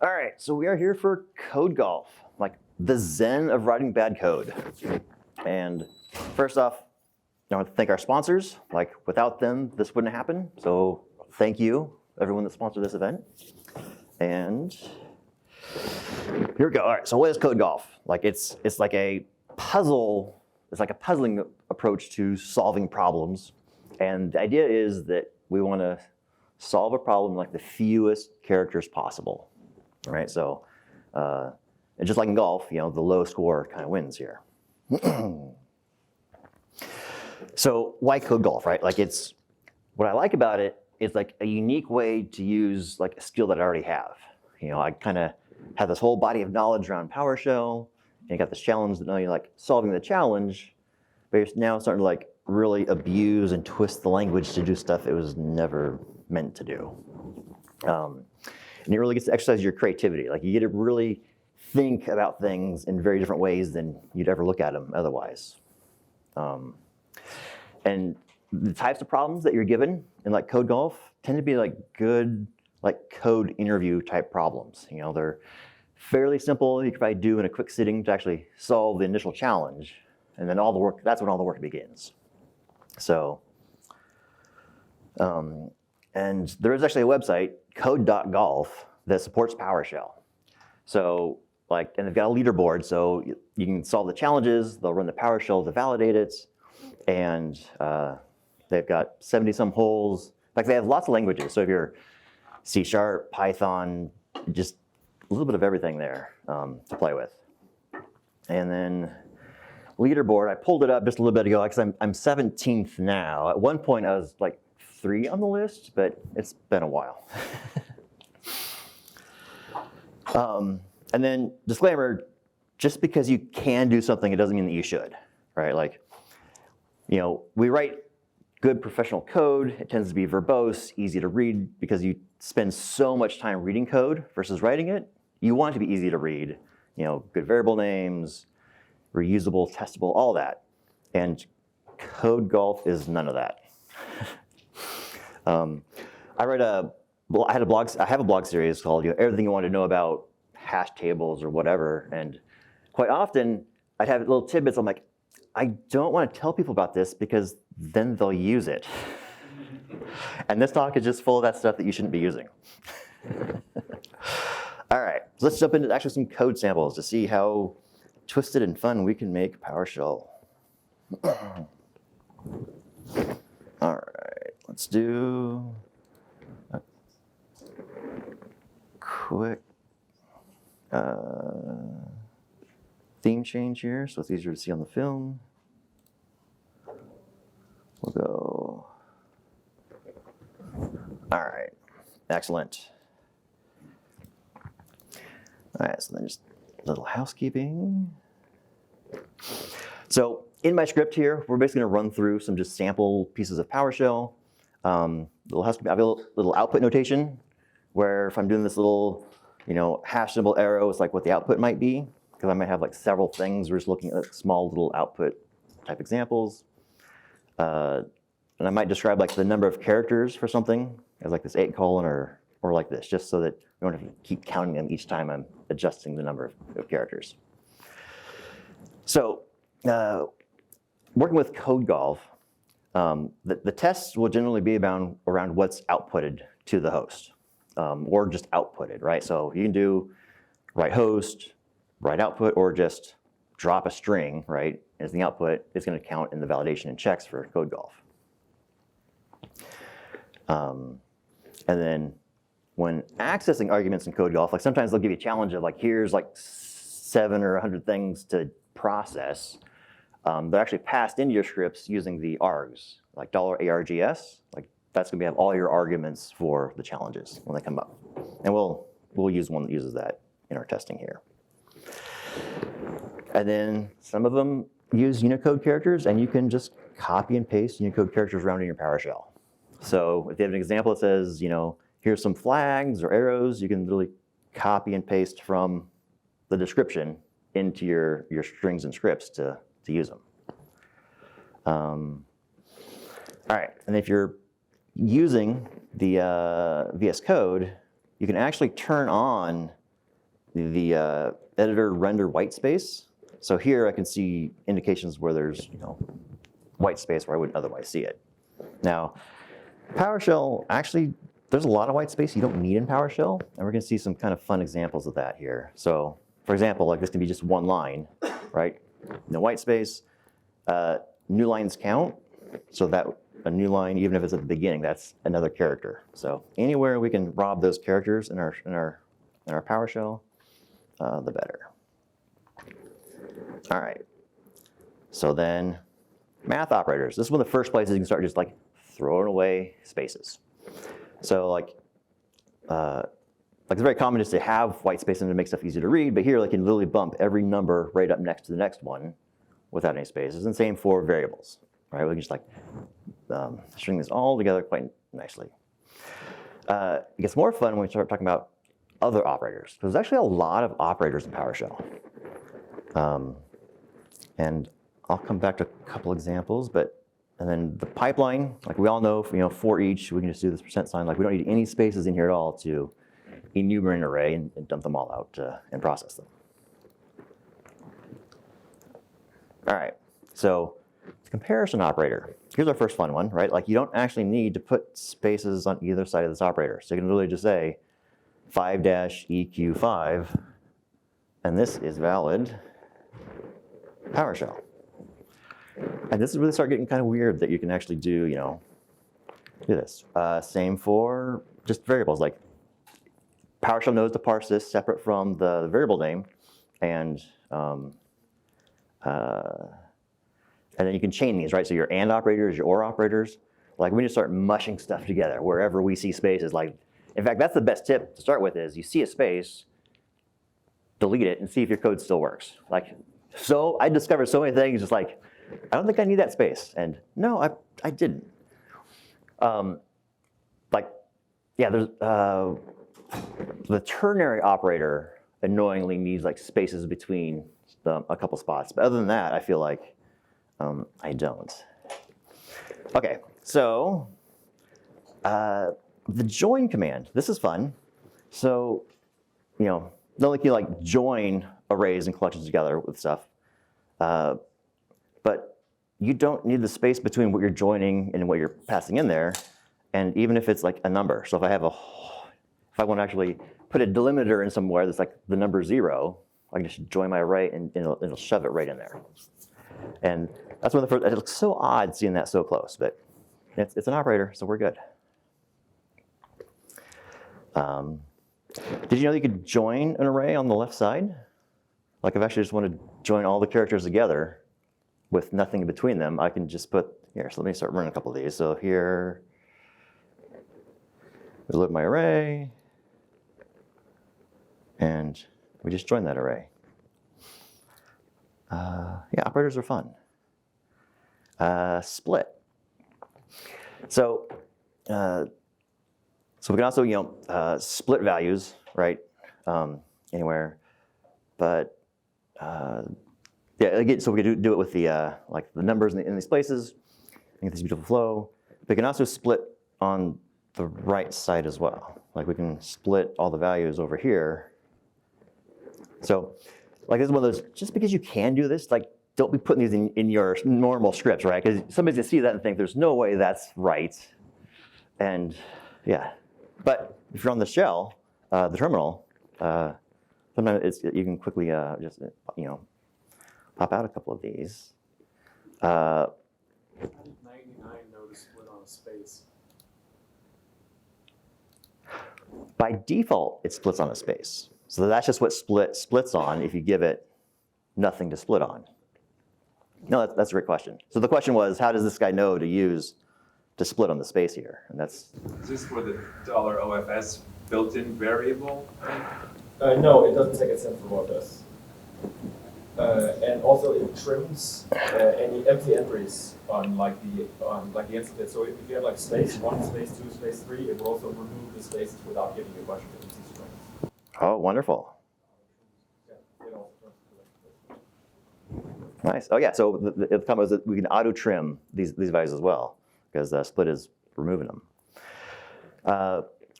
All right, so we are here for code golf, like the zen of writing bad code. And first off, I want to thank our sponsors. Like without them, this wouldn't happen. So thank you, everyone that sponsored this event. And here we go. All right, so what is code golf? Like it's like a puzzle. It's like a puzzling approach to solving problems. And the idea is that we want to solve a problem like the fewest characters possible. All right, so and just like in golf, the low score kind of wins here. So why code golf, right? Like what I like about it is like a unique way to use like a skill that I already have. I kind of have this whole body of knowledge around PowerShell, and you got this challenge that now you're like solving the challenge, but you're now starting to like really abuse and twist the language to do stuff it was never meant to do. And it really gets to exercise your creativity. Like you get to really think about things in very different ways than you'd ever look at them otherwise. And the types of problems that you're given in like code golf tend to be like good like code interview type problems. They're fairly simple. You can probably do in a quick sitting to actually solve the initial challenge. And then that's when all the work begins. So, and there is actually a website, code.golf, that supports PowerShell. So and they've got a leaderboard, so you can solve the challenges, they'll run the PowerShell to validate it, and they've got 70-some holes. In fact, they have lots of languages, so if you're C#, Python, just a little bit of everything there to play with. And then leaderboard, I pulled it up just a little bit ago because I'm 17th now. At one point I was like 3 on the list, but it's been a while. And then disclaimer, just because you can do something, it doesn't mean that you should, right? Like, we write good professional code. It tends to be verbose, easy to read, because you spend so much time reading code versus writing it. You want it to be easy to read, good variable names, reusable, testable, all that. And code golf is none of that. I have a blog series called Everything You Want to Know About Hash Tables or whatever, and quite often I'd have little tidbits. I'm like, I don't want to tell people about this because then they'll use it. And this talk is just full of that stuff that you shouldn't be using. All right, so let's jump into actually some code samples to see how twisted and fun we can make PowerShell. All right, let's do a quick theme change here, so it's easier to see on the film. We'll go. All right, excellent. All right, so then just a little housekeeping. So in my script here, we're basically going to run through some just sample pieces of PowerShell. Little housekeeping. I have a little output notation where if I'm doing this little, hash symbol arrow, it's like what the output might be, because I might have like several things. We're just looking at small little output type examples. And I might describe like the number of characters for something as like this 8 colon or like this, just so that you don't have to keep counting them each time I'm adjusting the number of characters. So working with code golf, the tests will generally be around what's outputted to the host, or just outputted, right? So you can do write host, write output, or just drop a string, right, as the output. It's going to count in the validation and checks for code golf. And then when accessing arguments in code golf, like sometimes they'll give you a challenge of like, here's like 7 or 100 things to process. They're actually passed into your scripts using the args, like $args. Like that's gonna have all your arguments for the challenges when they come up. And we'll use one that uses that in our testing here. And then some of them use Unicode characters, and you can just copy and paste Unicode characters around in your PowerShell. So if you have an example that says, here's some flags or arrows, you can literally copy and paste from the description into your strings and scripts to use them. All right, and if you're using the VS Code, you can actually turn on the editor render white space. So here I can see indications where there's white space where I wouldn't otherwise see it. Now, PowerShell, actually, there's a lot of white space you don't need in PowerShell, and we're going to see some kind of fun examples of that here. So, for example, like this can be just one line, right? No white space. New lines count, so that a new line, even if it's at the beginning, that's another character. So anywhere we can rob those characters in our PowerShell, the better. All right. So then, math operators. This is one of the first places you can start just like throwing away spaces. So like it's very common just to have white space and to make stuff easy to read, but here like you can literally bump every number right up next to the next one without any spaces, and same for variables, right? We can just like string this all together quite nicely. It gets more fun when we start talking about other operators. There's actually a lot of operators in PowerShell. And I'll come back to a couple examples, and then the pipeline, like we all know, for each, we can just do this % sign. Like we don't need any spaces in here at all to enumerate an array and dump them all out and process them. All right, so the comparison operator. Here's our first fun one, right? Like you don't actually need to put spaces on either side of this operator. So you can literally just say 5-EQ5, and this is valid PowerShell. And this is where they start getting kind of weird that you can actually do, do this. Same for just variables. Like PowerShell knows to parse this separate from the variable name, and then you can chain these, right? So your AND operators, your OR operators, like we just start mushing stuff together wherever we see spaces. Like, in fact, that's the best tip to start with is you see a space, delete it, and see if your code still works. Like, so I discovered so many things, just like, I don't think I need that space. And no, I didn't. There's the ternary operator annoyingly needs like spaces between a couple spots. But other than that, I feel like I don't. Okay, so the join command. This is fun. So, not only can you like join arrays and collections together with stuff, but you don't need the space between what you're joining and what you're passing in there. And even if it's like a number, so if I want to actually put a delimiter in somewhere that's like the number 0, I can just join my array and it'll shove it right in there. And that's one of the first. It looks so odd seeing that so close, but it's an operator, so we're good. Did you know you could join an array on the left side? Like if I actually just want to join all the characters together with nothing in between them, I can just put here. So let me start running a couple of these. So here, we load my array, and we just join that array. Yeah, operators are fun. Split. So we can also, split values, right? Anywhere, but yeah, again, so we could do it with the like the numbers in these places, and get this beautiful flow. We can also split on the right side as well. Like we can split all the values over here. So, like this is one of those. Just because you can do this, like don't be putting these in your normal scripts, right? Because somebody's gonna see that and think there's no way that's right. And yeah, but if you're on the shell, the terminal, sometimes you can quickly just pop out a couple of these. How did 99 know to split on a space? By default, it splits on a space. So that's just what splits on if you give it nothing to split on. No, that's a great question. So the question was, how does this guy know to split on the space here? And that's. Is this for the $OFS built-in variable? No, it doesn't take a sense from OFS. And also it trims any empty entries on the answer bit. So if you have like space 1, space 2, space 3, it will also remove the spaces without giving you a bunch of empty strings. Oh, wonderful. Yeah, it also Nice. Oh yeah. So the comment was that we can auto trim these values as well because split is removing them.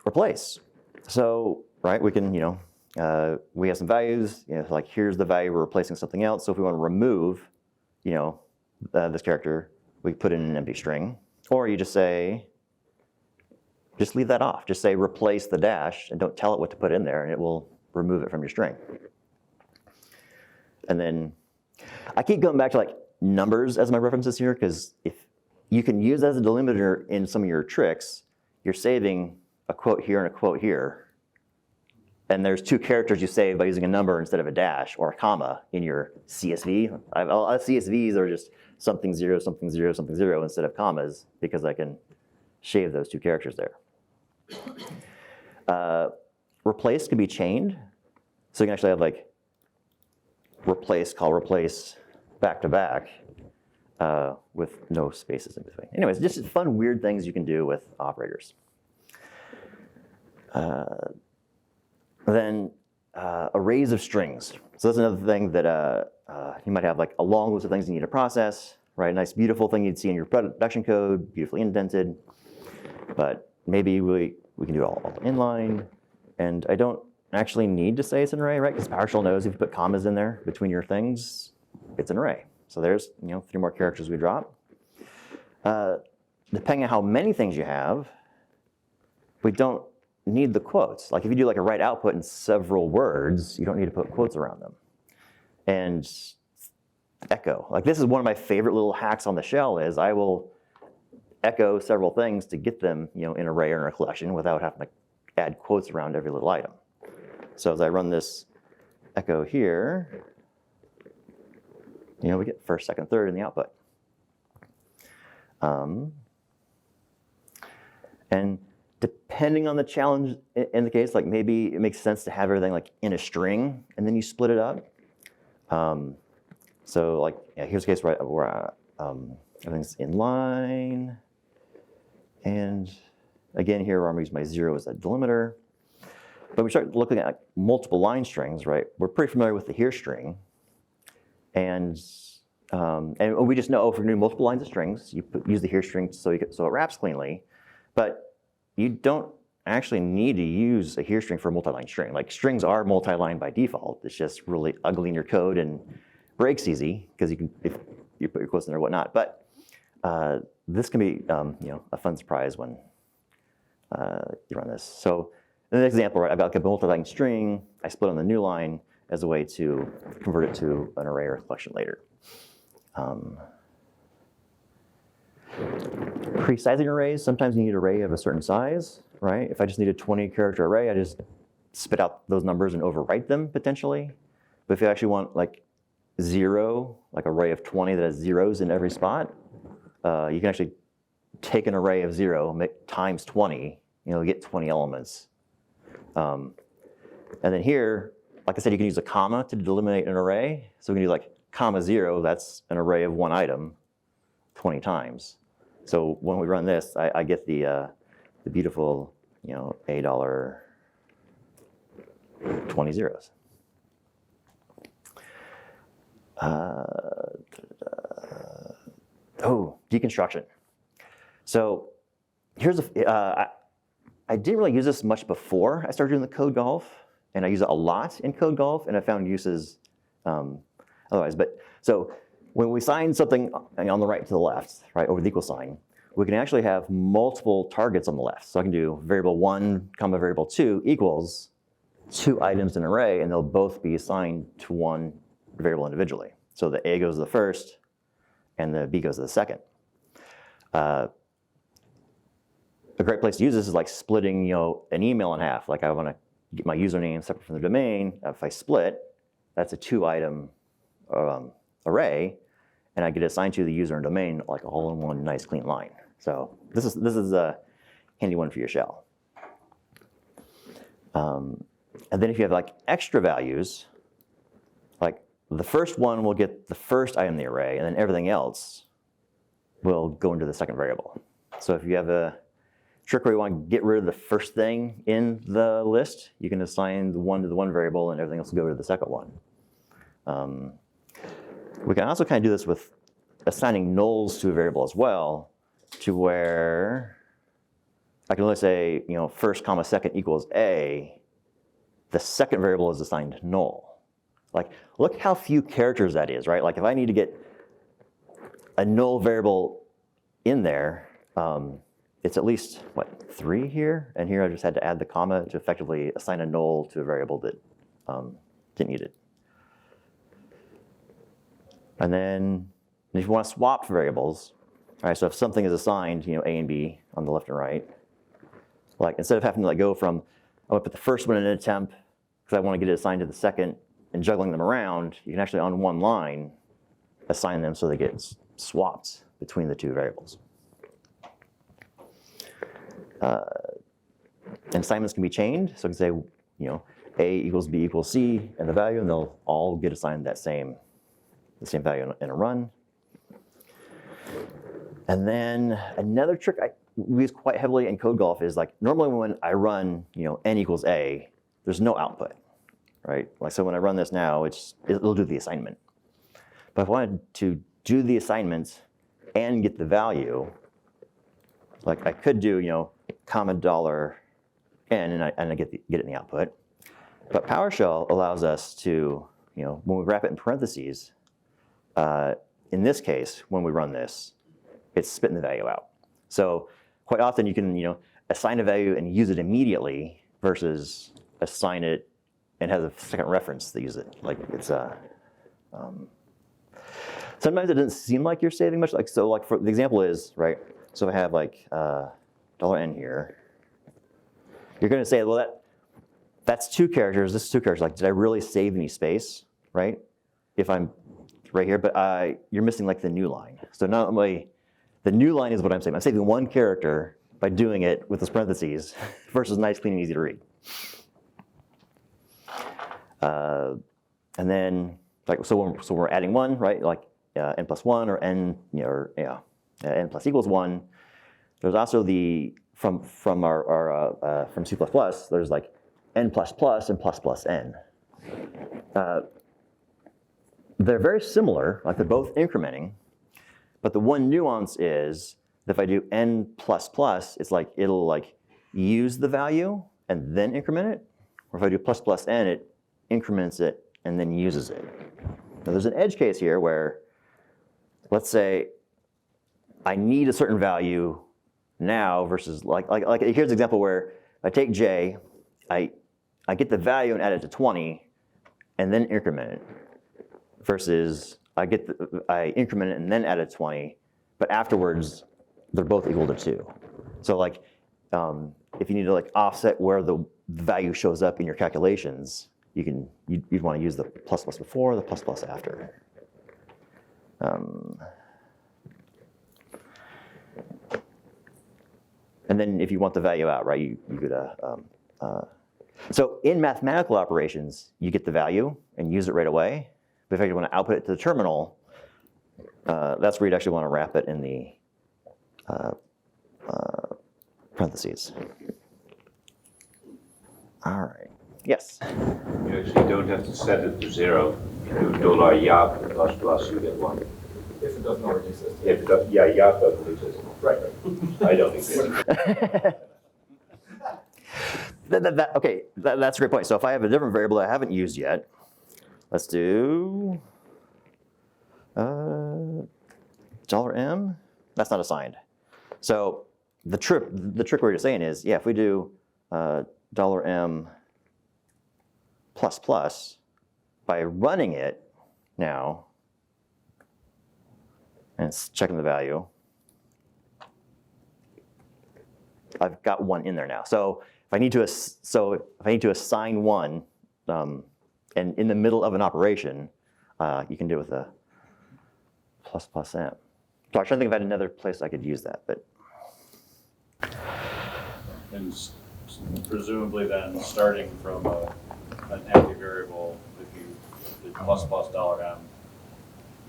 Replace. So right, we can we have some values, like here's the value, we're replacing something else. So if we want to remove, this character, we put in an empty string. Or you just say, just leave that off. Just say replace the dash and don't tell it what to put in there, and it will remove it from your string. And then I keep going back to like numbers as my references here, because if you can use that as a delimiter in some of your tricks, you're saving a quote here and a quote here. And there's two characters you save by using a number instead of a dash or a comma in your CSV. A lot of CSVs are just something 0, something 0, something 0 instead of commas, because I can shave those two characters there. Replace can be chained. So you can actually have like replace, call replace, back to back with no spaces in between. Anyways, just fun, weird things you can do with operators. Then arrays of strings. So that's another thing that you might have like a long list of things you need to process, right? A nice, beautiful thing you'd see in your production code, beautifully indented. But maybe we can do it all inline. And I don't actually need to say it's an array, right? Because PowerShell knows if you put commas in there between your things, it's an array. So there's 3 more characters we drop. Depending on how many things you have, we don't need the quotes. Like if you do like a write output in several words, you don't need to put quotes around them. And echo, like this is one of my favorite little hacks on the shell is I will echo several things to get them in an array or in a collection without having to add quotes around every little item. So as I run this echo here, we get first, second, third in the output. And depending on the challenge in the case, like maybe it makes sense to have everything like in a string and then you split it up. So like here's a case where everything's in line. And again, here I'm using my 0 as a delimiter. But we start looking at like multiple line strings, right? We're pretty familiar with the here string. And we just know if we're going to do multiple lines of strings, you use the here string so it wraps cleanly. But you don't actually need to use a here string for a multi-line string. Like strings are multi-line by default. It's just really ugly in your code and breaks easy because you can, if you put your quotes in there or whatnot. But this can be a fun surprise when you run this. So in the next example, right, I've got like a multi-line string. I split on the new line as a way to convert it to an array or a collection later. Pre-sizing arrays, sometimes you need an array of a certain size, right? If I just need a 20-character array, I just spit out those numbers and overwrite them potentially. But if you actually want like 0, like an array of 20 that has zeros in every spot, you can actually take an array of 0, make times 20, get 20 elements. And then here, like I said, you can use a comma to delimitate an array. So we can do like comma 0, that's an array of 1 item 20 times. So when we run this, I get the beautiful, $8 20 zeros. Deconstruction. So here's I didn't really use this much before I started doing the code golf, and I use it a lot in code golf, and I found uses otherwise. But so when we sign something on the right to the left, right, over the equal sign, we can actually have multiple targets on the left. So I can do variable 1, comma variable 2 equals 2 items in an array, and they'll both be assigned to one variable individually. So the A goes to the first, and the B goes to the second. A great place to use this is like splitting, an email in half. Like I want to get my username separate from the domain. If I split, that's a 2-item array, and I get assigned to the user and domain like all in one nice clean line. So this is a handy one for your shell. And then if you have like extra values, like the first one will get the first item in the array, and then everything else will go into the second variable. So if you have a trick where you want to get rid of the first thing in the list, you can assign the 1 to the 1 variable, and everything else will go to the second one. We can also kind of do this with assigning nulls to a variable as well, to where I can only say, first comma second equals A, the second variable is assigned null. Like, look how few characters that is, right? Like, if I need to get a null variable in there, it's at least, what, 3 here? And here I just had to add the comma to effectively assign a null to a variable that didn't need it. And then if you want to swap variables, all right, so if something is assigned, A and B on the left and right, like instead of having to go from, I want to put the first one in a temp because I want to get it assigned to the second and juggling them around, you can actually on one line assign them so they get swapped between the two variables. And assignments can be chained, so I can say, A equals B equals C and the value, and they'll all get assigned the same value in a run. And then another trick we use quite heavily in code golf is like normally when I run n equals A, there's no output, right? Like so when I run this now, it'll do the assignment. But if I wanted to do the assignment and get the value, like I could do comma $n and I get it in the output. But PowerShell allows us to when we wrap it in parentheses. In this case, when we run this, it's spitting the value out. So quite often you can assign a value and use it immediately versus assign it and have a second reference to use it. Like it's sometimes it doesn't seem like you're saving much. Like so, like for the example is right. So if I have like $n here, you're going to say, well, that's 2 characters. This is 2 characters. Like, did I really save any space, right? If I'm right here, but you're missing like the new line. So not only the new line is what I'm saying. I'm saving 1 character by doing it with those parentheses versus nice, clean, and easy to read. And then like so we're adding 1, right? Like n plus 1 or n n plus equals 1. There's also the from C++. There's like n plus plus and plus plus n. They're very similar, like they're both incrementing, but the one nuance is that if I do n plus plus, it's like it'll like use the value and then increment it, or if I do plus plus n, it increments it and then uses it. Now there's an edge case here where, let's say, I need a certain value now versus like here's an example where I take j, I get the value and add it to 20, and then increment it. Versus I increment it and then add a 20, but afterwards they're both equal to 2. So like if you need to like offset where the value shows up in your calculations, you'd want to use the plus plus before, the plus plus after. And then if you want the value out, right, you could so in mathematical operations, you get the value and use it right away. But if you want to output it to the terminal, that's where you'd actually want to wrap it in the parentheses. All right. Yes? You actually don't have to set it to 0. You do $yap plus plus, you get 1. If it doesn't already exist. If it does, yeah, yap doesn't exist. Right. I don't exist. Okay, that's a great point. So if I have a different variable that I haven't used yet, let's do $m. That's not assigned. So the trick we're saying is, yeah, if we do $m plus plus, by running it now, and it's checking the value, I've got 1 in there now. So if I need to assign 1, and in the middle of an operation, you can do it with a plus plus m. So I'm trying to think if I had another place I could use that, but. And presumably then, starting from an empty variable, if you did plus plus $m,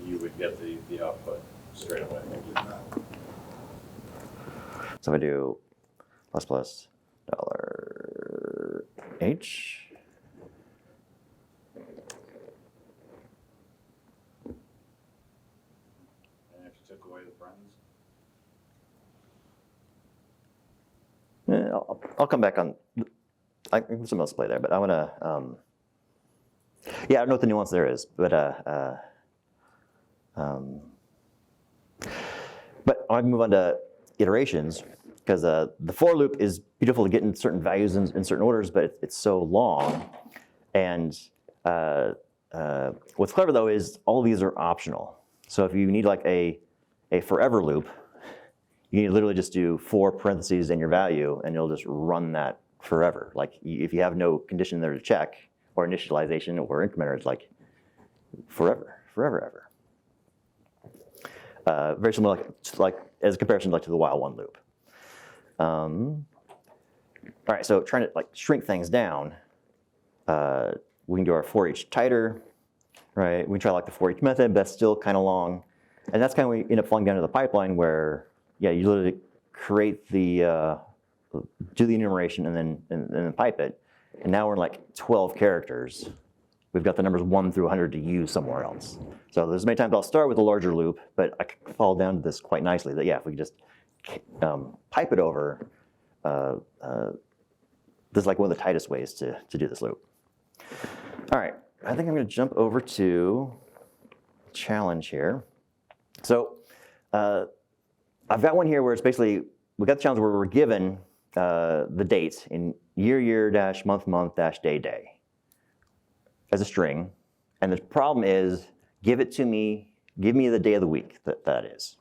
you would get the output straight away. So if I do plus plus $h, And if you took away the friends, I'll come back on. there's something else to play there, but I want to, yeah, I don't know what the nuance there is, but I want to move on to iterations, because the for loop is beautiful to get in certain values in certain orders, but it's so long. And what's clever though is all of these are optional. So if you need like a forever loop, you need to literally just do 4 parentheses in your value, and it'll just run that forever. Like if you have no condition there to check, or initialization or incrementer, it's like forever, ever. Very similar, like as a comparison, like to the while one loop. All right, so trying to like shrink things down, we can do our for each tighter, right? We can try like the for each method, but that's still kind of long, and that's kind of when we end up falling down to the pipeline where, yeah, you literally create the do the enumeration and then pipe it, and now we're in like 12 characters. We've got the numbers 1 through 100 to use somewhere else. So there's many times I'll start with a larger loop, but I can fall down to this quite nicely that, yeah, if we just pipe it over, this is like one of the tightest ways to do this loop. All right, I think I'm going to jump over to challenge here. So I've got one here where it's basically, we got the challenge where we're given the dates in year dash month dash day as a string, and the problem is give me the day of the week that is.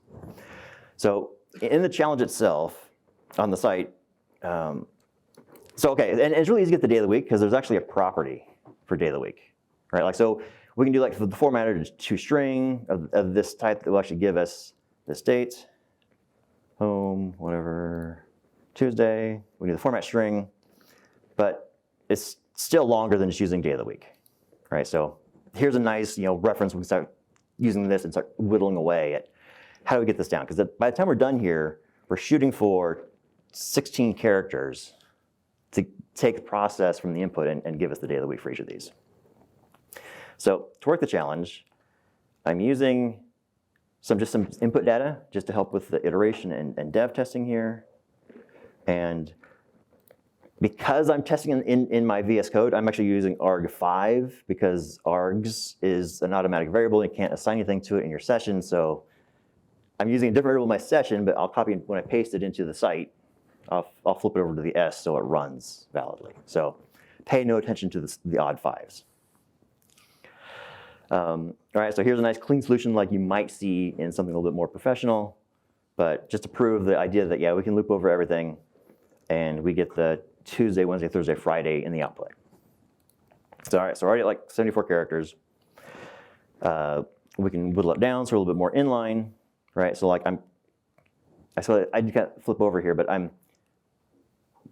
So in the challenge itself on the site, so okay, and it's really easy to get the day of the week because there's actually a property for day of the week, right? Like, so we can do like for the formatter to string of this type that will actually give us this date, home, whatever, Tuesday. We do the format string, but it's still longer than just using day of the week, right? So here's a nice, reference. We can start using this and start whittling away at how do we get this down? Because by the time we're done here, we're shooting for 16 characters to take the process from the input and give us the day of the week for each of these. So to work the challenge, I'm using some input data just to help with the iteration and dev testing here. And because I'm testing in my VS Code, I'm actually using arg5 because args is an automatic variable. You can't assign anything to it in your session. So I'm using a different variable in my session, but I'll copy when I paste it into the site. I'll flip it over to the S so it runs validly. So pay no attention to the odd fives. All right, so here's a nice clean solution like you might see in something a little bit more professional, but just to prove the idea that, yeah, we can loop over everything and we get the Tuesday, Wednesday, Thursday, Friday in the output. So all right, so already at like 74 characters. We can whittle it down so we're a little bit more inline, right? So like I can't flip over here, but I'm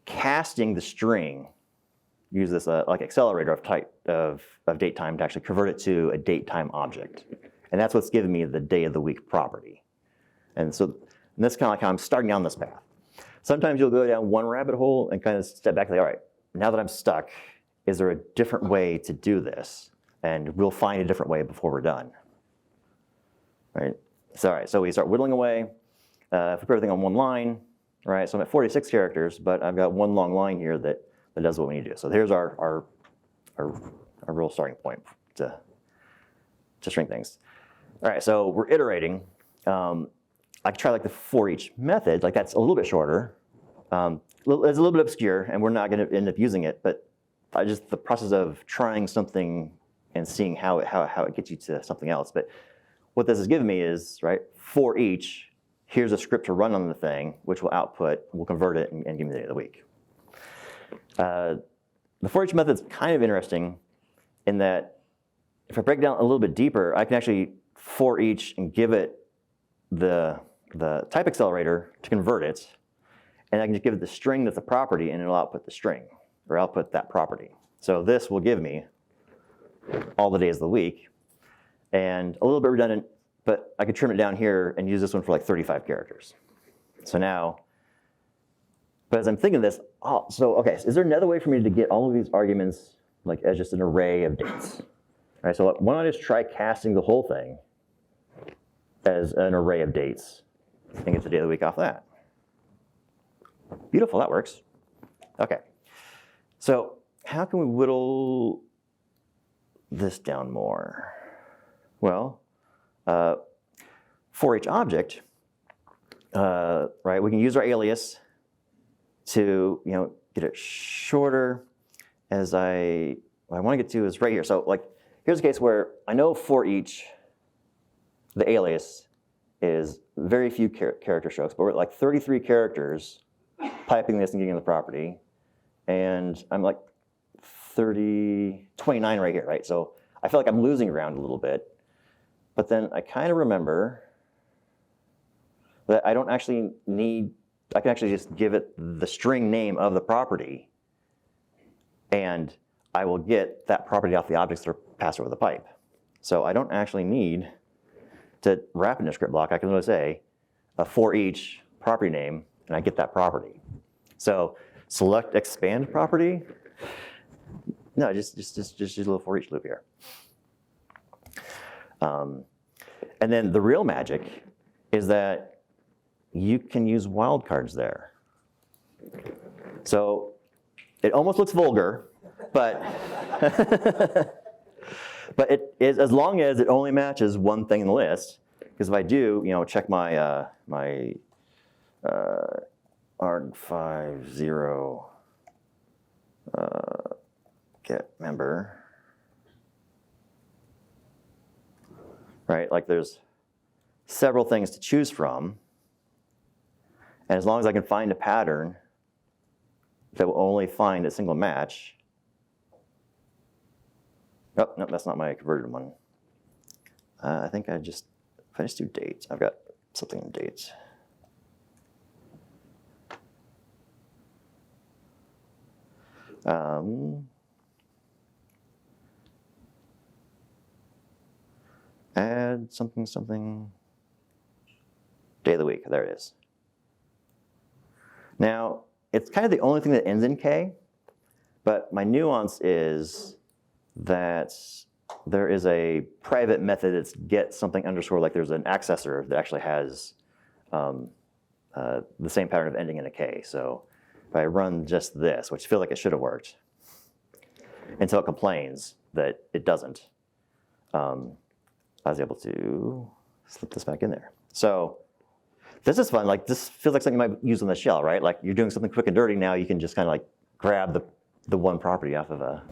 casting the string, use this like accelerator of date time to actually convert it to a date time object. And that's what's giving me the day of the week property. And so that's kind of like how I'm starting down this path. Sometimes you'll go down one rabbit hole and kind of step back and say, all right, now that I'm stuck, is there a different way to do this? And we'll find a different way before we're done. Right? So all right, so we start whittling away. If we put everything on one line, right? So I'm at 46 characters, but I've got one long line here that does what we need to do. So here's our real starting point to shrink things. All right, so we're iterating. I could try like the for each method, like that's a little bit shorter. It's a little bit obscure, and we're not going to end up using it. But the process of trying something and seeing how it gets you to something else. But what this has given me is, right, for each, here's a script to run on the thing, which will output, we'll convert it and give me the day of the week. The for each method is kind of interesting in that if I break it down a little bit deeper, I can actually for each and give it the type accelerator to convert it, and I can just give it the string that's a property, and it'll output the string, or output that property. So this will give me all the days of the week, and a little bit redundant, but I could trim it down here and use this one for like 35 characters. So now, but as I'm thinking this, okay, so is there another way for me to get all of these arguments like as just an array of dates? All right, so why don't I just try casting the whole thing as an array of dates and get the day of the week off that? Beautiful, that works. Okay. So how can we whittle this down more? Well, for each object, right, we can use our alias to get it shorter. As what I want to get to is right here. So like here's a case where I know for each, the alias is very few character strokes, but we're at like 33 characters piping this and getting the property. And I'm like 29 right here, right? So I feel like I'm losing ground a little bit. But then I kind of remember that I don't actually need, I can actually just give it the string name of the property, and I will get that property off the objects that are passed over the pipe. So I don't actually need to wrap it in a script block. I can literally say a for each property name, and I get that property. So select expand property. No, just use a little for each loop here. And then the real magic is that you can use wildcards there. So it almost looks vulgar, but but it is, as long as it only matches one thing in the list. Because if I do, check my my arg50 get member, right? Like there's several things to choose from, and as long as I can find a pattern that will only find a single match. Oh, no, that's not my converted one. I think if I just do dates, I've got something in dates. Add something, day of the week, there it is. Now, it's kind of the only thing that ends in K, but my nuance is that there is a private method that's get something underscore, like there's an accessor that actually has the same pattern of ending in a K. So if I run just this, which feels like it should have worked, until it complains that it doesn't, I was able to slip this back in there. So this is fun. Like this feels like something you might use on the shell, right? Like you're doing something quick and dirty now, you can just kind of like grab the one property off of a.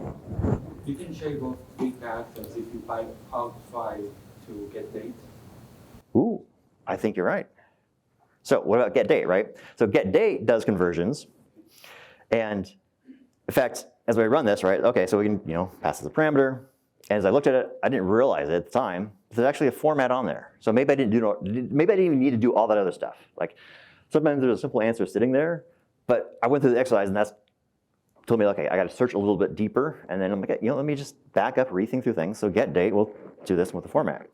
You can shave off 3 characters if you pipe out 5 to get date. Ooh, I think you're right. So what about get date, right? So get date does conversions. And in fact, as we run this, right, okay, so we can pass as a parameter. And as I looked at it, I didn't realize it at the time, there's actually a format on there. So maybe I didn't even need to do all that other stuff. Like sometimes there's a simple answer sitting there, but I went through the exercise and that's told me, okay, I got to search a little bit deeper, and then I'm like, let me just back up, rethink through things. So get date, we'll do this with the format.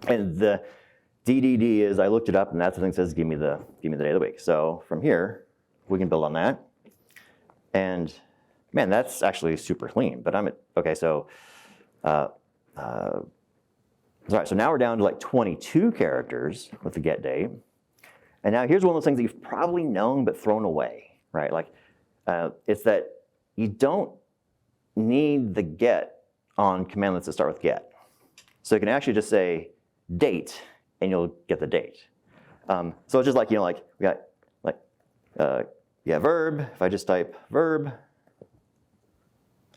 And the DDD is, I looked it up, and that's the thing that says, give me the day of the week. So from here, we can build on that. And man, that's actually super clean. But okay, so, all right, so now we're down to like 22 characters with the get date. And now here's one of those things that you've probably known but thrown away, right? Like, it's that you don't need the get on commandlets that start with get. So you can actually just say date, and you'll get the date. So it's just like, like we got like, verb. If I just type verb,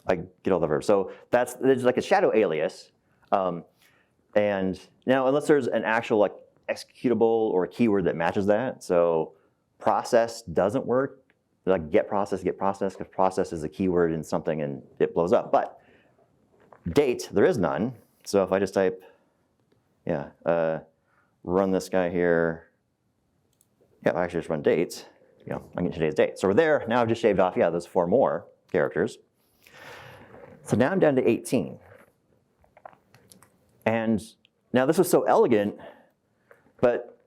I get all the verbs. So there's like a shadow alias. And now, unless there's an actual like executable or a keyword that matches that, so process doesn't work. Like get process, because process is a keyword in something and it blows up. But date, there is none. So if I just type, run this guy here. Yeah, I actually just run dates. I get today's date. So we're there. Now I've just shaved off, those 4 more characters. So now I'm down to 18. And now this was so elegant, but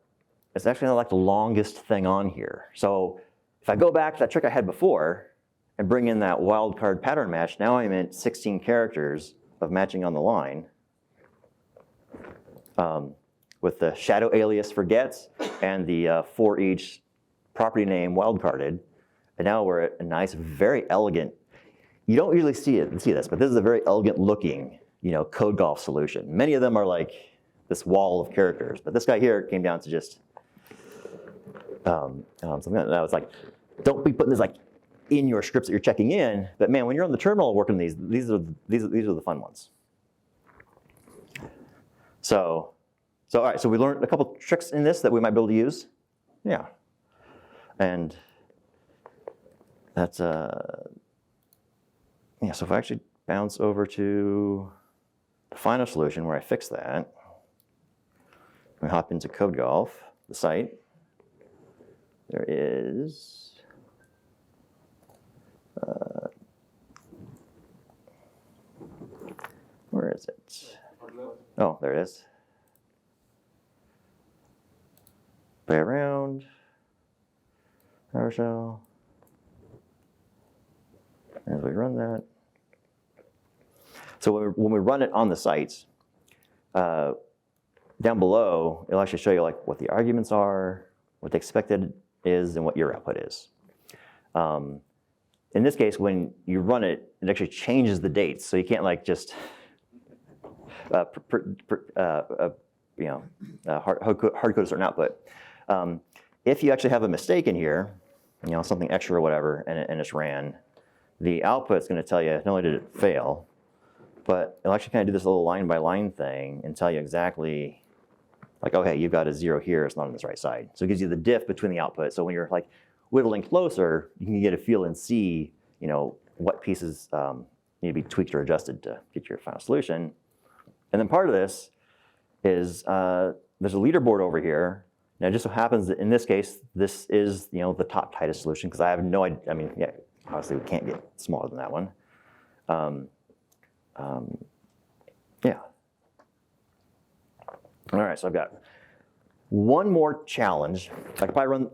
it's actually not like the longest thing on here. So if I go back to that trick I had before and bring in that wildcard pattern match, now I'm at 16 characters of matching on the line with the shadow alias for gets and the for each property name wildcarded. And now we're at a nice, very elegant. you don't usually see this, but this is a very elegant looking, code golf solution. Many of them are like this wall of characters, but this guy here came down to just something that was like, don't be putting this like in your scripts that you're checking in, but man, when you're on the terminal working these are the fun ones. So all right, so we learned a couple tricks in this that we might be able to use. Yeah. And that's, yeah, so if I actually bounce over to the final solution where I fix that, we hop into Code Golf, the site. There is, where is it? Oh, there it is. Play around, PowerShell. As we run that. So when we run it on the sites, down below, it'll actually show you like what the arguments are, what the expected is, and what your output is. In this case, when you run it, it actually changes the dates. So you can't like just hard code a certain output. If you actually have a mistake in here, something extra or whatever, and it's ran, the output is going to tell you not only did it fail, but it'll actually kind of do this little line by line thing and tell you exactly, like, oh, hey, you've got a 0 here, it's not on this right side. So it gives you the diff between the output. So when you're like whittling closer, you can get a feel and see, what pieces need to be tweaked or adjusted to get your final solution. And then part of this is there's a leaderboard over here. Now it just so happens that in this case, this is the top tightest solution because I have no idea. I mean, yeah, obviously we can't get smaller than that one. Yeah. All right, so I've got one more challenge. I could probably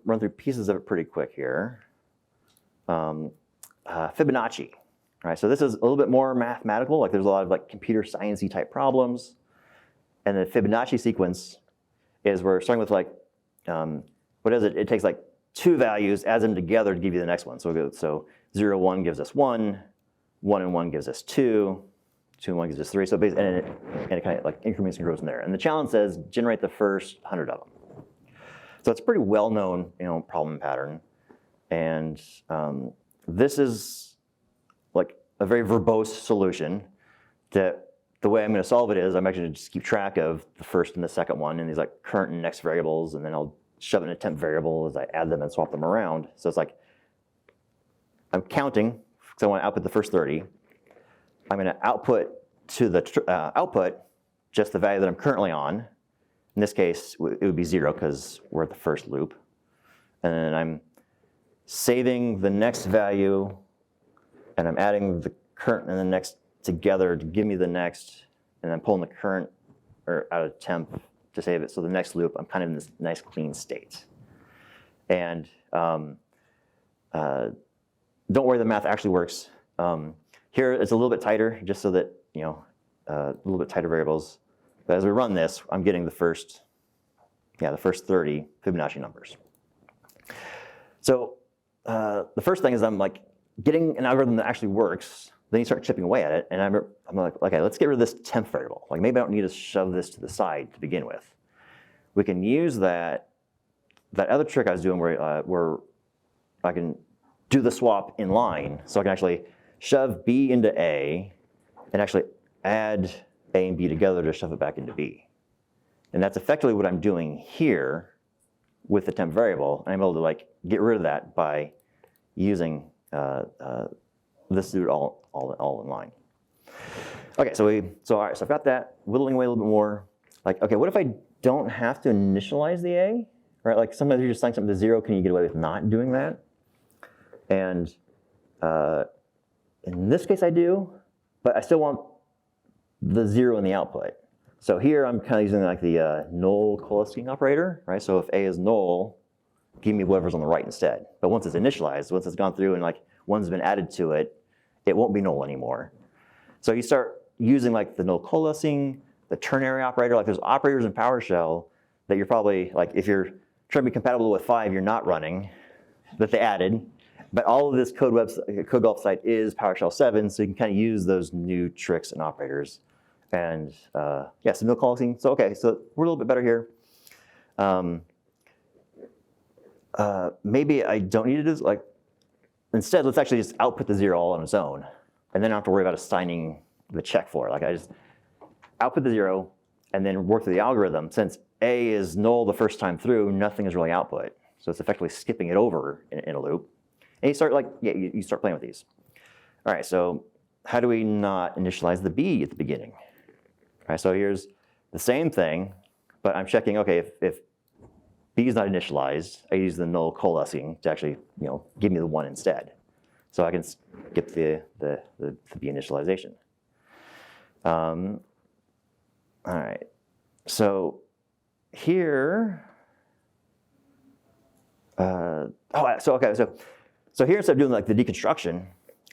run through pieces of it pretty quick here. Fibonacci. All right, so this is a little bit more mathematical. Like there's a lot of like computer sciencey type problems. And the Fibonacci sequence is we're starting with like, what is it? It takes like 2 values, adds them together to give you the next one. So 0, 1 gives us 1, 1 and 1 gives us 2, 2 and 1 gives us 3. So basically, and it kind of like increments and grows in there. And the challenge says generate the first 100 of them. So it's a pretty well-known problem pattern. And this is like a very verbose solution that the way I'm going to solve it is I'm actually going to just keep track of the first and the second one and these like current and next variables, and then I'll shove in a temp variable as I add them and swap them around. So it's like I'm counting because I want to output the first 30. I'm going to output to the output just the value that I'm currently on. In this case, it would be 0 because we're at the first loop. And then I'm saving the next value, and I'm adding the current and the next together to give me the next, and I'm pulling the current or out of temp to save it. So the next loop, I'm kind of in this nice clean state. And don't worry, the math actually works. Here it's a little bit tighter, just so that a little bit tighter variables. But as we run this, I'm getting the first 30 Fibonacci numbers. So the first thing is I'm like getting an algorithm that actually works. Then you start chipping away at it, and I'm like, okay, let's get rid of this temp variable. Like maybe I don't need to shove this to the side to begin with. We can use that other trick I was doing where I can do the swap in line, so I can actually shove B into A and actually add A and B together to shove it back into B. And that's effectively what I'm doing here with the temp variable. I'm able to like get rid of that by using this dude all in line. Okay, so all right, so I've got that whittling away a little bit more. Like, okay, what if I don't have to initialize the A? Right, like sometimes you're just assigning something to 0. Can you get away with not doing that? And in this case I do, but I still want the 0 in the output. So here I'm kind of using like the null coalescing operator, right? So if A is null, give me whatever's on the right instead. But once it's initialized, once it's gone through and like one's been added to it, it won't be null anymore. So you start using like the null coalescing, the ternary operator, like there's operators in PowerShell that you're probably, like if you're trying to be compatible with 5, you're not running, that they added. But all of this CodeGolf site is PowerShell 7, so you can kind of use those new tricks and operators. And yeah, so no calling. So okay, so we're a little bit better here. Maybe I don't need to do like, instead, let's actually just output the 0 all on its own. And then I don't have to worry about assigning the check for it. Like I just output the 0 and then work through the algorithm. Since A is null the first time through, nothing is really output. So it's effectively skipping it over in a loop. And you start like, yeah, you start playing with these. All right, so how do we not initialize the B at the beginning? All right, so here's the same thing, but I'm checking, okay, if B is not initialized, I use the null coalescing to actually, give me the 1 instead. So I can skip the B initialization. All right, so here, so here instead of doing like the deconstruction,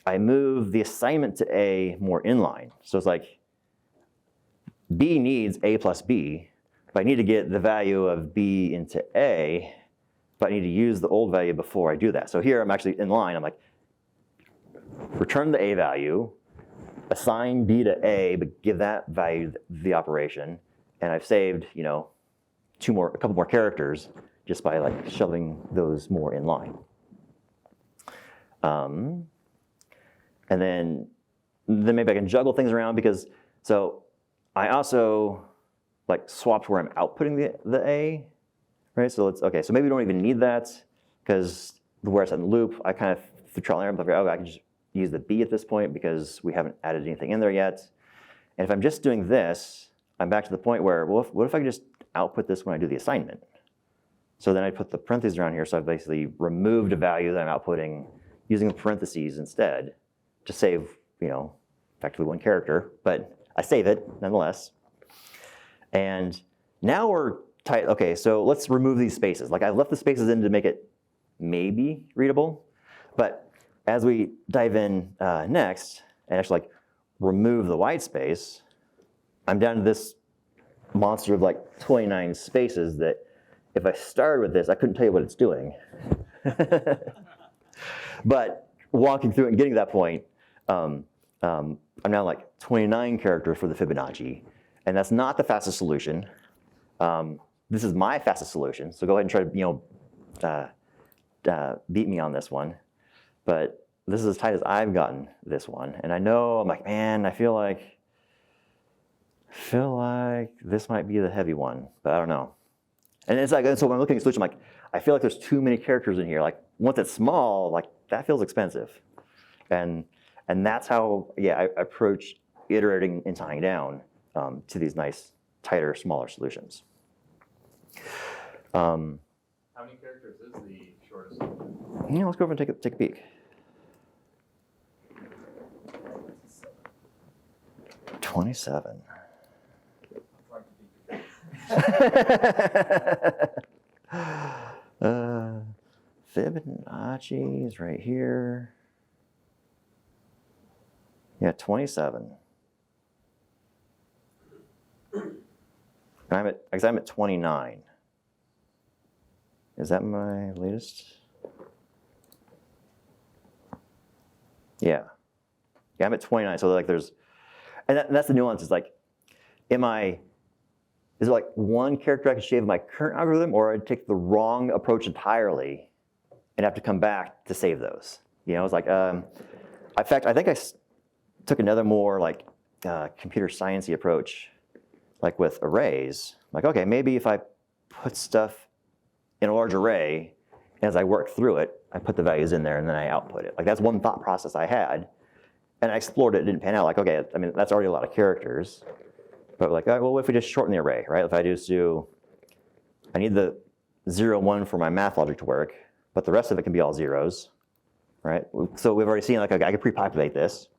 I move the assignment to A more inline. So it's like B needs A plus B, but I need to get the value of B into A, but I need to use the old value before I do that. So here I'm actually in line. I'm like, return the A value, assign B to A, but give that value the operation, and I've saved, a couple more characters just by like shoving those more in line. And then maybe I can juggle things around because, so I also like swapped where I'm outputting the A, right? So okay, so maybe we don't even need that because where it's in the loop, I kind of, through trial and error, I'm like, oh, I can just use the B at this point because we haven't added anything in there yet. And if I'm just doing this, I'm back to the point where, well, what if I could just output this when I do the assignment? So then I put the parentheses around here, so I've basically removed a value that I'm outputting using the parentheses instead to save, effectively one character, but I save it nonetheless. And now we're tight. Okay, so let's remove these spaces. Like I left the spaces in to make it maybe readable, but as we dive in next and actually like remove the white space, I'm down to this monster of like 29 spaces that if I started with this, I couldn't tell you what it's doing. But walking through it and getting to that point, I'm now like 29 characters for the Fibonacci, and that's not the fastest solution. This is my fastest solution, so go ahead and try to beat me on this one. But this is as tight as I've gotten this one, and I know I'm like, man, I feel like this might be the heavy one, but I don't know. And it's like, so when I'm looking at the solution, I'm like, I feel like there's too many characters in here. Like once it's small, like that feels expensive, and that's how I approach iterating and tying down to these nice, tighter, smaller solutions. How many characters is the shortest? Yeah, let's go over and take a peek. 27. Fibonacci is right here. Yeah, 27. And I'm at 29. Is that my latest? Yeah. Yeah, I'm at 29. So like there's, and that's the nuance. Is like, is there like one character I could shave in my current algorithm, or I'd take the wrong approach entirely and have to come back to save those? It's like, in fact, I think I took another more like computer sciencey approach, like with arrays. Like, okay, maybe if I put stuff in a large array, and as I work through it, I put the values in there and then I output it. Like that's one thought process I had, and I explored it, it didn't pan out. Like, okay, I mean, that's already a lot of characters. But like, well, what if we just shorten the array, right? If I just I need the 0, 1 for my math logic to work, but the rest of it can be all zeros, right? So we've already seen, like, okay, I could pre-populate this.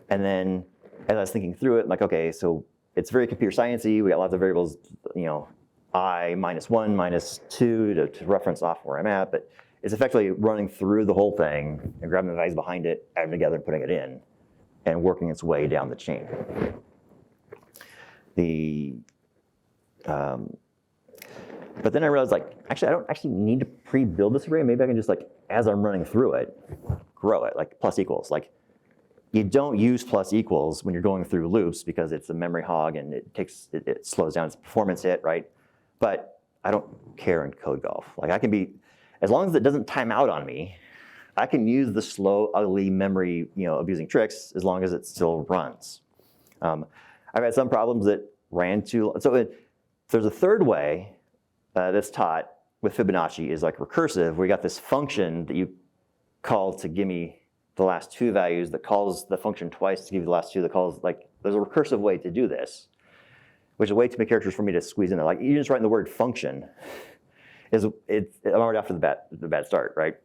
And then as I was thinking through it, I'm like, okay, so it's very computer sciencey. We got lots of variables, I -1, -2 to reference off where I'm at, but it's effectively running through the whole thing and grabbing the values behind it, adding them together and putting it in, and working its way down the chain. But then I realized, like, actually, I don't actually need to pre-build this array. Maybe I can just like as I'm running through it, grow it, like plus equals. Like, you don't use plus equals when you're going through loops because it's a memory hog and it slows down its performance hit, right? But I don't care in code golf. Like, I can be, as long as it doesn't time out on me, I can use the slow, ugly memory, abusing tricks as long as it still runs. I've had some problems that ran too. So there's a third way that's taught with Fibonacci is like recursive, where you got this function that you call to give me the last two values, that calls the function twice to give you the last two, that calls, like, there's a recursive way to do this, which is a way too many characters for me to squeeze in there. Like, you just writing the word function, I'm already off to the bad start, right?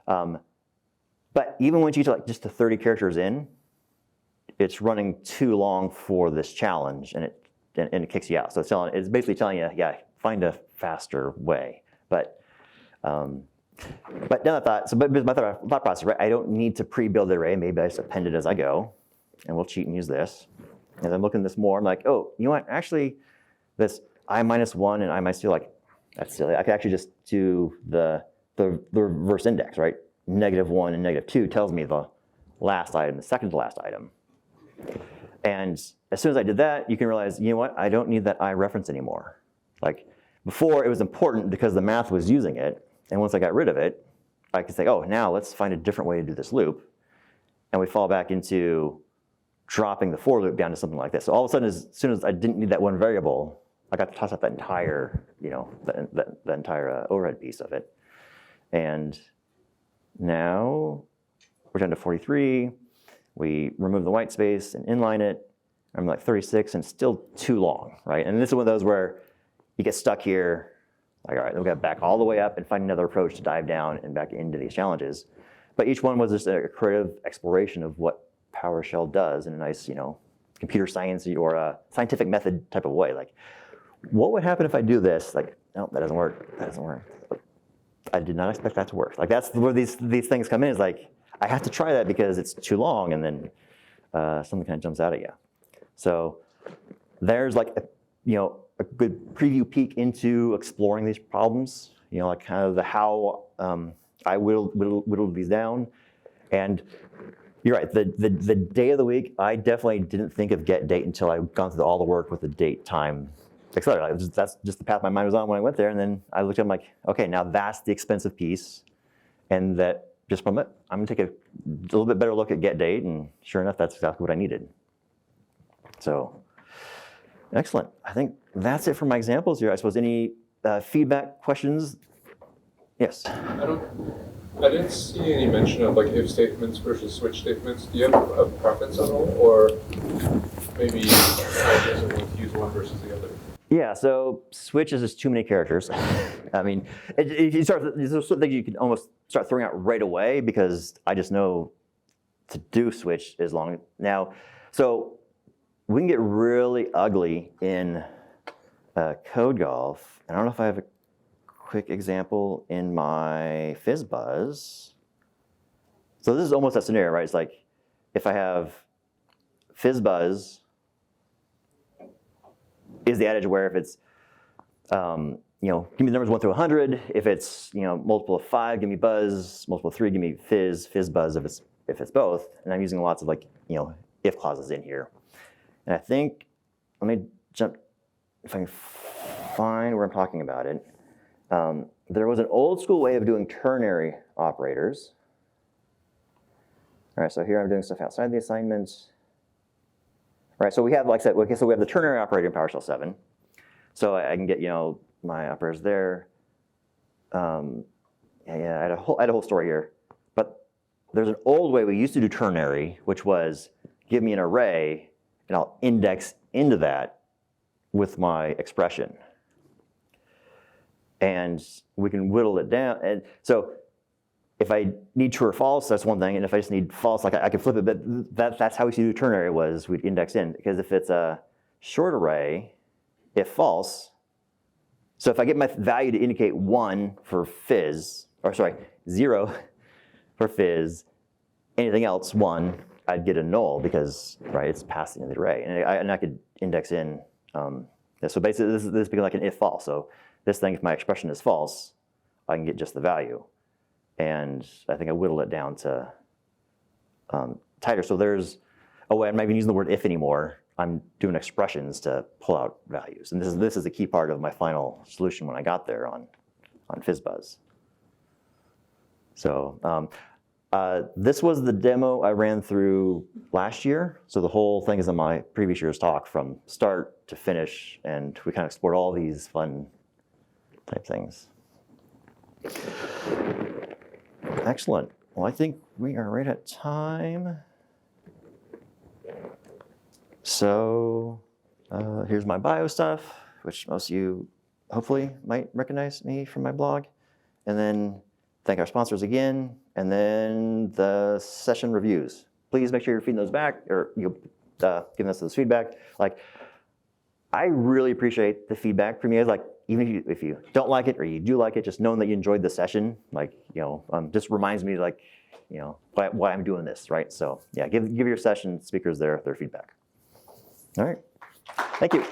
But even once you get to like just the 30 characters in, it's running too long for this challenge, and it kicks you out. So it's basically telling you, yeah, find a faster way. But then I thought, but my thought process, right? I don't need to pre-build the array. Maybe I just append it as I go, and we'll cheat and use this. As I'm looking at this more, I'm like, oh, you know what? Actually, this I-1 and I-2, like, that's silly. I could actually just do the reverse index, right? -1 and -2 tells me the last item, the second to last item. And as soon as I did that, you can realize, you know what? I don't need that I reference anymore. Like, before, it was important because the math was using it. And once I got rid of it, I could say, oh, now let's find a different way to do this loop. And we fall back into dropping the for loop down to something like this. So all of a sudden, as soon as I didn't need that one variable, I got to toss out that entire, the entire overhead piece of it. And now we're down to 43. We remove the white space and inline it. I'm like 36, and still too long, right? And this is one of those where you get stuck here. Like, all right, we got to back all the way up and find another approach to dive down and back into these challenges. But each one was just a creative exploration of what PowerShell does in a nice, computer science or a scientific method type of way. Like, what would happen if I do this? Like, no, that doesn't work. That doesn't work. I did not expect that to work. Like, that's where these things come in. Is like, I have to try that because it's too long, and then something kind of jumps out at you. So there's like a good preview peek into exploring these problems. Like kind of the how I whittled these down. And you're right. The day of the week, I definitely didn't think of get date until I'd gone through all the work with the date time accelerator. That's just the path my mind was on when I went there. And then I looked at it, I'm like, okay, now that's the expensive piece. And that just from it, I'm gonna take a little bit better look at get date. And sure enough, that's exactly what I needed. So excellent. I think that's it for my examples here. I suppose any feedback, questions? Yes. I didn't see any mention of like if statements versus switch statements. Do you have a preference at all, or maybe I guess I want to use one versus the other? Yeah, so switch is just too many characters. I mean, there's something you can almost start throwing out right away because I just know to do switch is long. Now, so we can get really ugly in code golf. I don't know if I have a quick example in my FizzBuzz. So this is almost that scenario, right? It's like if I have FizzBuzz is the adage where if it's, give me the numbers 1 through 100. If it's, multiple of 5, give me buzz. Multiple of 3, give me FizzBuzz if it's both. And I'm using lots of if clauses in here. And I think, let me jump, if I can find where I'm talking about it. There was an old school way of doing ternary operators. All right, so here I'm doing stuff outside the assignment. All right, so we have, like I said, okay, so we have the ternary operator in PowerShell 7. So I can get, my operators there. I had a whole story here. But there's an old way we used to do ternary, which was give me an array, and I'll index into that with my expression. And we can whittle it down. And so if I need true or false, that's one thing. And if I just need false, like I can flip it. But that's how we used to do ternary was we'd index in. Because if it's a short array, if false, so if I get my value to indicate 1 for fizz, or sorry, 0 for fizz, anything else 1, I'd get a null because, right, it's passing in the array. And I could index in. So basically, this becomes like an if false. So this thing, if my expression is false, I can get just the value. And I think I whittled it down to tighter. So there's, oh, I'm not even using the word if anymore. I'm doing expressions to pull out values. And this is a key part of my final solution when I got there on FizzBuzz. So this was the demo I ran through last year. So the whole thing is in my previous year's talk from start to finish. And we kind of explored all these fun type things. Excellent. Well, I think we are right at time. So here's my bio stuff, which most of you hopefully might recognize me from my blog. And then thank our sponsors again. And then the session reviews. Please make sure you're feeding those back, or you'll giving us this feedback. Like, I really appreciate the feedback from you. Like, even if you don't like it or you do like it, just knowing that you enjoyed the session, like, just reminds me, like, why I'm doing this, right? So yeah, give your session speakers their feedback. All right, thank you.